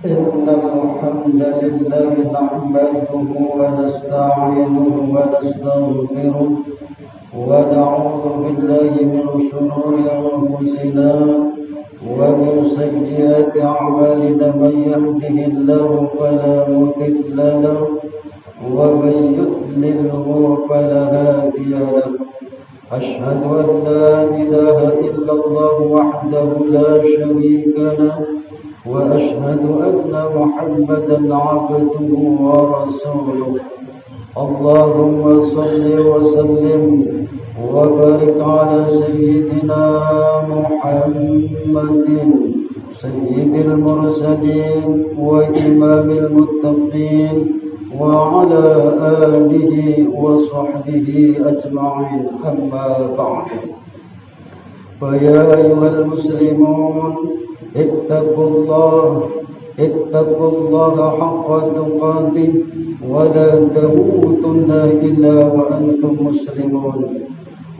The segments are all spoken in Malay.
إن الحمد لله نحمده ونستعينه ونستغفره ونعوذ بالله من شرور أنفسنا ومن سيئات أعمالنا من يهده الله فلا مضل له ومن يضلله فلا هادي له أشهد أن لا إله إلا الله وحده لا شريك له وأشهد أن محمدا عبده ورسوله اللهم صل وسلم وبارك على سيدنا محمد سيد المرسلين وإمام المتقين وعلى آله وصحبه أجمعين أما بعد فيا أيها المسلمون اتقوا الله حق تقاته ولا تموتن إلا وأنتم مسلمون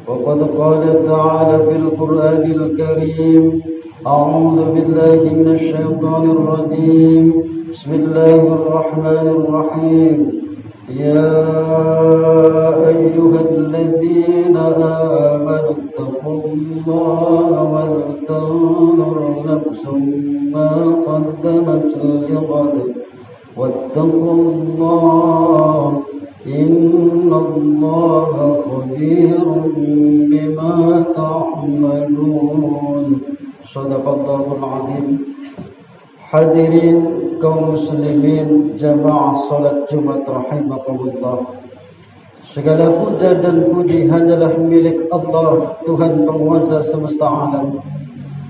وقد قال تعالى في القرآن الكريم أعوذ بالله من الشيطان الرجيم بسم الله الرحمن الرحيم يا أيها الذين آمنوا اتقوا الله ولتنظر نفس ما قدمت لغد واتقوا الله إن الله خبير بما تعملون صدق الله العظيم. Hadirin kaum muslimin jamaah salat Jumat rahimakumullah. Segala puja dan puji hanyalah milik Allah, Tuhan penguasa semesta alam.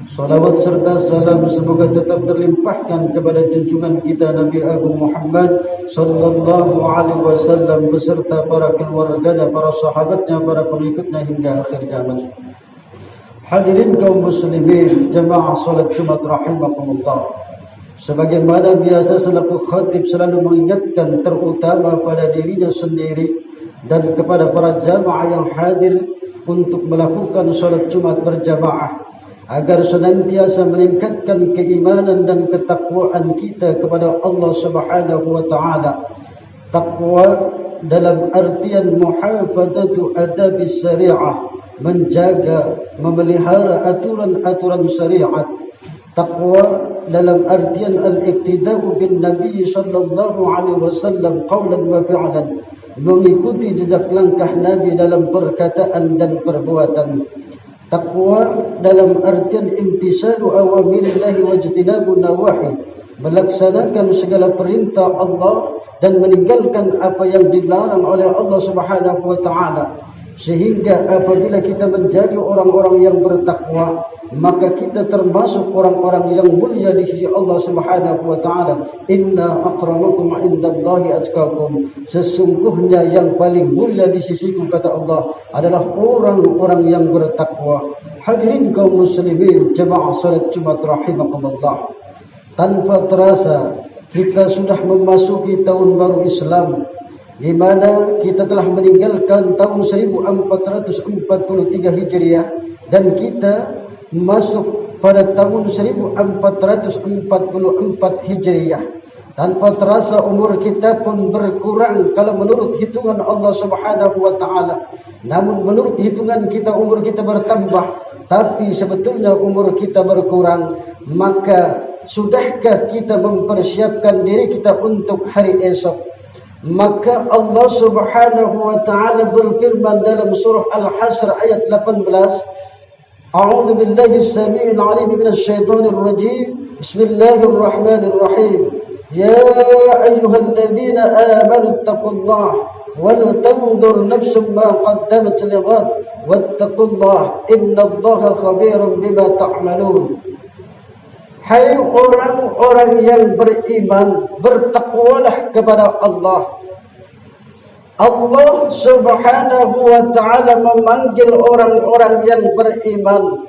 Salawat serta salam semoga tetap terlimpahkan kepada junjungan kita Nabi Agung Muhammad sallallahu alaihi wasallam beserta para keluarganya, para sahabatnya, para pengikutnya hingga akhir zaman. Hadirin kaum muslimin jamaah salat Jumat rahimakumullah. Sebagaimana biasa selaku khatib selalu mengingatkan terutama pada dirinya sendiri dan kepada para jamaah yang hadir untuk melakukan salat Jumat berjamaah agar senantiasa meningkatkan keimanan dan ketakwaan kita kepada Allah Subhanahu wa taala. Takwa dalam artian muhafadzatu adabis syariah, menjaga, memelihara aturan-aturan syariat. Taqwa dalam artian al-iqtida'u bin Nabi sallallahu alaihi wasallam qawlan wa fi'lan, mengikuti jejak langkah Nabi dalam perkataan dan perbuatan. Taqwa dalam artian imtisalu awamirillahi wa ijtinabu nawahi, melaksanakan segala perintah Allah dan meninggalkan apa yang dilarang oleh Allah Subhanahu wa taala. Sehingga apabila kita menjadi orang-orang yang bertakwa, maka kita termasuk orang-orang yang mulia di sisi Allah Subhanahu wa taala. Inna akramakum indallahi atqakum. Sesungguhnya yang paling mulia di sisiku, kata Allah, adalah orang-orang yang bertakwa. Hadirin kaum muslimin jemaah salat Jumat rahimakumullah. Tanpa terasa kita sudah memasuki tahun baru Islam, di mana kita telah meninggalkan tahun 1443 Hijriah dan kita masuk pada tahun 1444 Hijriah. Tanpa terasa umur kita pun berkurang kalau menurut hitungan Allah Subhanahu wa taala. Namun menurut hitungan kita umur kita bertambah, tapi sebetulnya umur kita berkurang. Maka sudahkah kita mempersiapkan diri kita untuk hari esok? Maka Allah Subhanahu wa taala berfirman dalam surah Al-Hasr ayat 18, A'udzu billahi as-sami'il 'alim minasy syaithanir rajim. Bismillahirrahmanirrahim. Ya ayyuhalladzina amanu taqullaha wal tanzur nafsum ma qaddamat lighad wattaqullaha innallaha khabirum bima ta'malun. Hai orang-orang yang beriman, bertakwalah kepada Allah. Allah Subhanahu wa taala memanggil orang-orang yang beriman.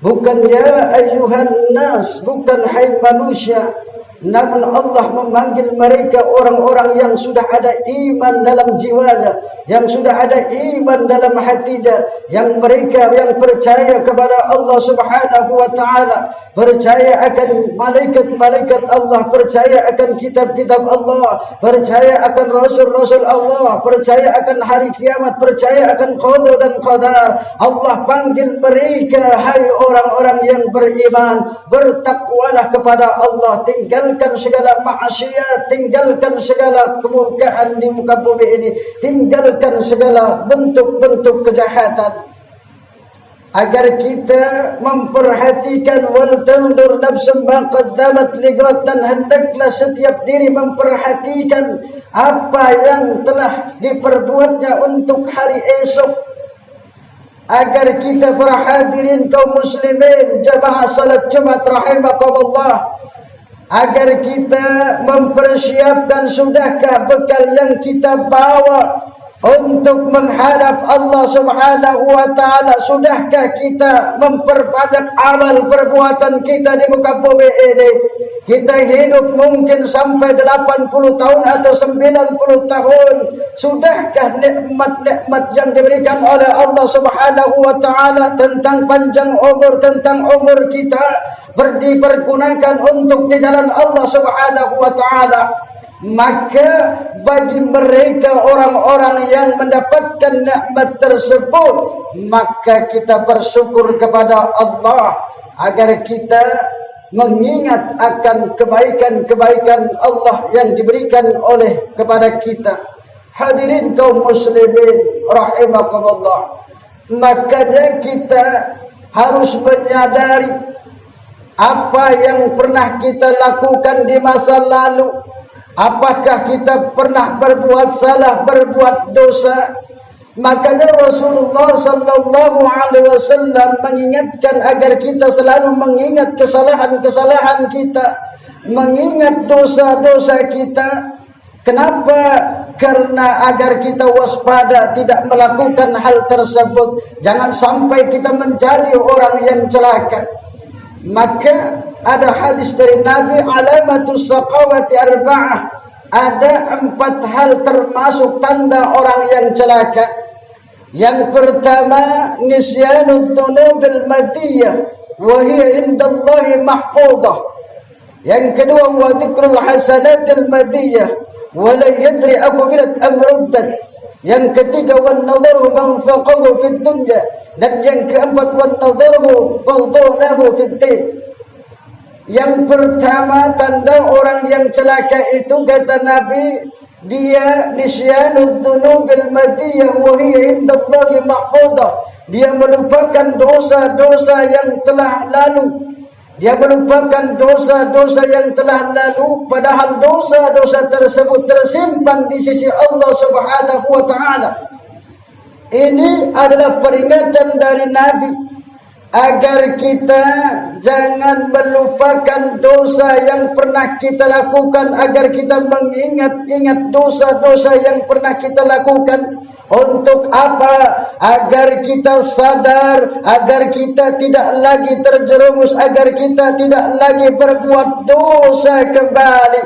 Bukan ya ayyuhan nas, bukan hai manusia. Namun Allah memanggil mereka orang-orang yang sudah ada iman dalam jiwanya, yang sudah ada iman dalam hatinya, yang mereka yang percaya kepada Allah Subhanahu wa taala, percaya akan malaikat-malaikat Allah, percaya akan kitab-kitab Allah, percaya akan rasul-rasul Allah, percaya akan hari kiamat, percaya akan qada dan qadar. Allah panggil mereka, hai orang-orang yang beriman, bertakwalah kepada Allah, tinggalkan segala maksiat, tinggalkan segala kemurkaan di muka bumi ini, tinggalkan segala bentuk-bentuk kejahatan, agar kita memperhatikan wal tandur nafsum ma qaddamat ligat, dan hendaklah setiap diri memperhatikan apa yang telah diperbuatnya untuk hari esok, agar kita para hadirin kaum muslimin jamaah salat Jumat rahimakumullah, agar kita mempersiapkan sudahkah bekal yang kita bawa untuk menghadap Allah Subhanahu wa taala. Sudahkah kita memperbanyak amal perbuatan kita di muka bumi ini? Kita hidup mungkin sampai 80 tahun atau 90 tahun. Sudahkah nikmat-nikmat yang diberikan oleh Allah Subhanahu wa taala tentang panjang umur, tentang umur kita dipergunakan untuk di jalan Allah Subhanahu wa taala? Maka bagi mereka orang-orang yang mendapatkan nikmat tersebut, maka kita bersyukur kepada Allah agar kita mengingat akan kebaikan-kebaikan Allah yang diberikan oleh kepada kita. Hadirin kaum muslimin rahimakumullah, makanya kita harus menyadari apa yang pernah kita lakukan di masa lalu. Apakah kita pernah berbuat salah, berbuat dosa? Makanya Rasulullah sallallahu alaihi wasallam mengingatkan agar kita selalu mengingat kesalahan-kesalahan kita, mengingat dosa-dosa kita. Kenapa? Karena agar kita waspada tidak melakukan hal tersebut. Jangan sampai kita menjadi orang yang celaka. Maka ada hadis dari Nabi, alamatus saqawati arba'ah, ada 4 hal termasuk tanda orang yang celaka. Yang pertama, nisyanud dunubil madiyah wa hiya indallahi mahfudah. Yang kedua, wa dzikrul hasanatil madiyah wa la yadri aqbilat am ruddat. Yang ketiga, wan nadharu man faqahu fid dunya. Dan yang keempat, wan nadharu fadhalahu fid din. Yang pertama tanda orang yang celaka itu, kata Nabi, dia nisyanud dunubil madiyah wa hiya indallahi mahfudah. Dia melupakan dosa-dosa yang telah lalu. Dia melupakan dosa-dosa yang telah lalu, padahal dosa-dosa tersebut tersimpan di sisi Allah Subhanahu wa taala. Ini adalah peringatan dari Nabi agar kita jangan melupakan dosa yang pernah kita lakukan, agar kita mengingat-ingat dosa-dosa yang pernah kita lakukan. Untuk apa? Agar kita sadar, agar kita tidak lagi terjerumus, agar kita tidak lagi berbuat dosa kembali,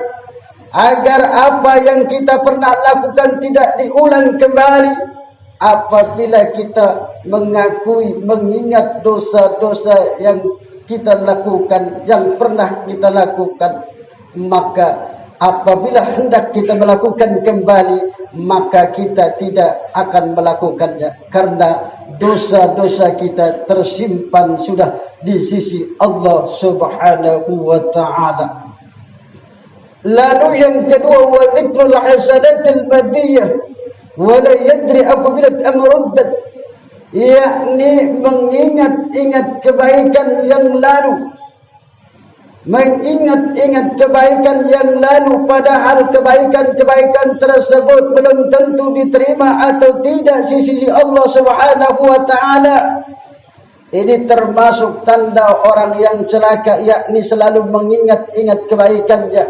agar apa yang kita pernah lakukan tidak diulang kembali. Apabila kita mengakui, mengingat dosa-dosa yang kita lakukan, yang pernah kita lakukan, maka apabila hendak kita melakukan kembali, maka kita tidak akan melakukannya, karena dosa-dosa kita tersimpan sudah di sisi Allah Subhanahu wa ta'ala. Lalu yang kedua, wa dzikrul hasanatil madiyah wala yadri apabila amruddat, yakni mengingat-ingat kebaikan yang lalu, mengingat-ingat kebaikan yang lalu, padahal kebaikan-kebaikan tersebut belum tentu diterima atau tidak di sisi Allah Subhanahu wa taala. Ini termasuk tanda orang yang celaka, yakni selalu mengingat-ingat kebaikannya,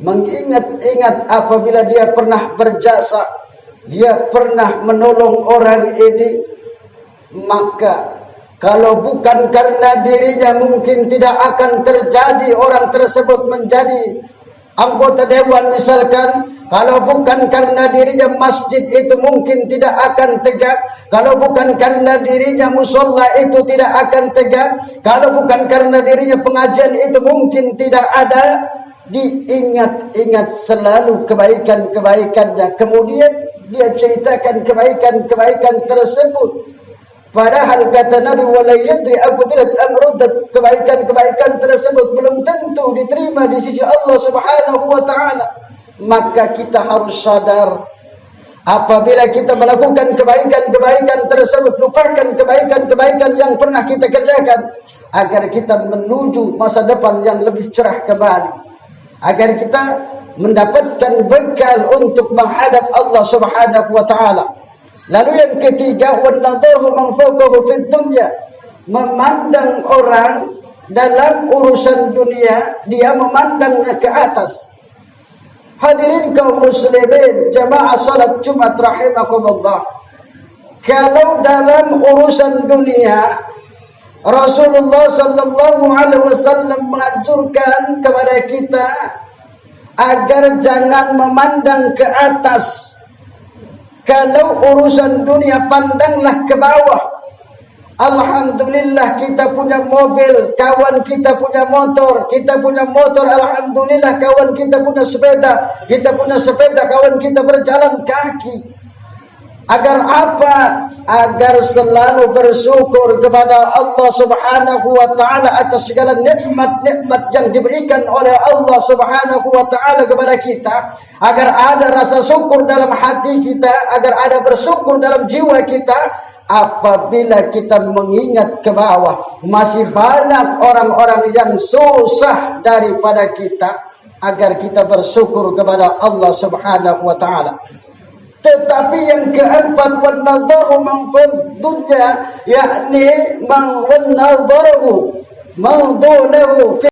mengingat-ingat apabila dia pernah berjasa, dia pernah menolong orang ini, maka Kalau bukan karena dirinya mungkin tidak akan terjadi orang tersebut menjadi anggota dewan misalkan. Kalau bukan karena dirinya masjid itu mungkin tidak akan tegak. Kalau bukan karena dirinya musola itu tidak akan tegak. Kalau bukan karena dirinya pengajian itu mungkin tidak ada. Diingat-ingat selalu kebaikan-kebaikannya. Kemudian dia ceritakan kebaikan-kebaikan tersebut. Padahal kata Nabi, wala yadri apabila amrudat, kebaikan-kebaikan tersebut belum tentu diterima di sisi Allah Subhanahu wa taala. Maka kita harus sadar, apabila kita melakukan kebaikan-kebaikan tersebut, lupakan kebaikan-kebaikan yang pernah kita kerjakan, agar kita menuju masa depan yang lebih cerah kembali, agar kita mendapatkan bekal untuk menghadap Allah Subhanahu wa taala. Lalu yang ketiga, wan-nadharu man fawqahu fid dunya, memandang orang dalam urusan dunia, dia memandangnya ke atas. Hadirin kaum muslimin, jamaah salat Jumat rahimakumullah. Kalau dalam urusan dunia, Rasulullah sallallahu alaihi wasallam menganjurkan kepada kita agar jangan memandang ke atas. Kalau urusan dunia, pandanglah ke bawah. Alhamdulillah kita punya mobil, kawan kita punya motor. Kita punya motor, alhamdulillah kawan kita punya sepeda. Kita punya sepeda, kawan kita berjalan kaki. Agar apa? Agar selalu bersyukur kepada Allah Subhanahu wa taala atas segala nikmat-nikmat yang diberikan oleh Allah Subhanahu wa taala kepada kita. Agar ada rasa syukur dalam hati kita, agar ada bersyukur dalam jiwa kita. Apabila kita mengingat ke bawah, masih banyak orang-orang yang susah daripada kita, agar kita bersyukur kepada Allah Subhanahu wa taala. Tetapi yang keempat, wan-nadharu man fid dunya, yakni man wan-nadharu man dunahu